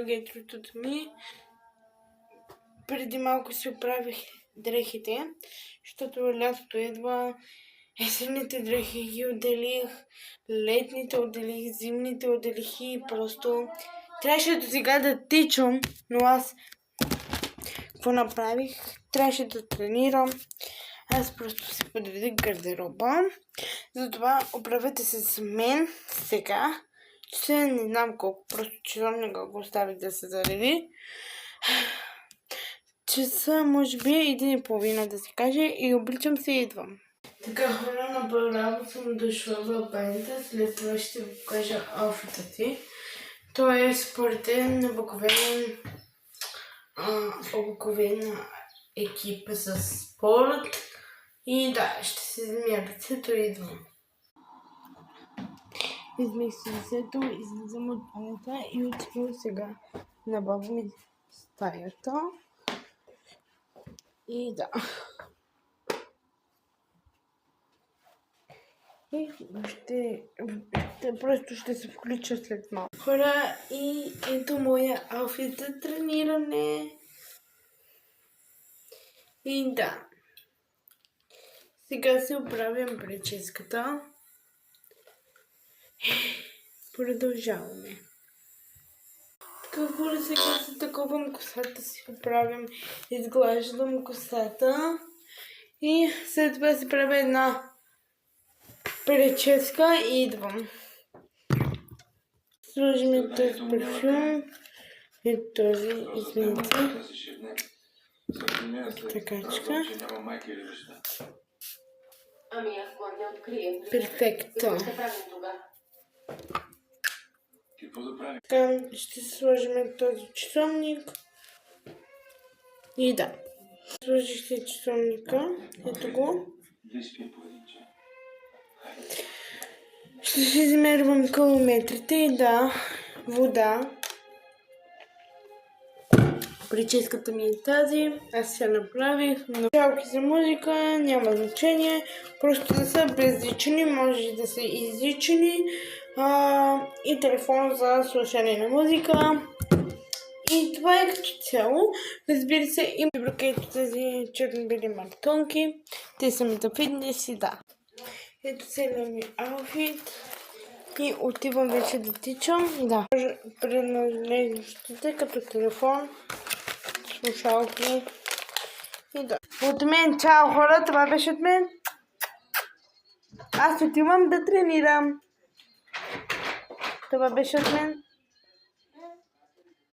гетрото ми. Преди малко си оправих дрехите, защото лятото идва. Есенните дрехи ги отделих, летните отделих, зимните отделих и просто трябваше до сега да тичам, но аз какво направих? Трябваше да тренирам. Аз просто си подредих гардероба. Затова оправете се с мен сега. Ще не знам колко, просто часовника го оставих да се зареди. Часа може би 1:30 да се каже и обличам се и идвам. Така, хора, направо съм дошла в банята, след това ще ви покажа аутфита ти. Той е спортен, обикновен екип с спорт. И да, ще се измия лицето и идвам. Измих си лицето, излизам от банята и отивам сега на баба ми стаята. И да. И просто ще се включа след малко. Хора, и ето моя аутфит за трениране. И да. Сега си оправям прическата. Продължаваме. Така, хора, сега се таковам косата, си оправям, изглаждам косата. И след това си правя една прическа и идвам. Сложим този парфюм и този, извините, такачка. Перфекто. Така, ще сложим този часовник. И да. Сложих си часовника. Ето го. Ще си измервам километрите и да, вода. Прическата ми е тази, аз се направих. Чалки за музика, няма значение. Просто да са беззични, може да са иззични. И телефон за слушане на музика. И това е като цяло. Разбира се, има ето тези черно-бели мартонки. Те са ми за фитнес и да. Ето целият ми аутфит. И отивам вече да тичам. Да. Принадлежностите като телефон, слушалки. И да. От мен, чао хора, това беше от мен. Аз отивам да тренирам. Това беше от мен.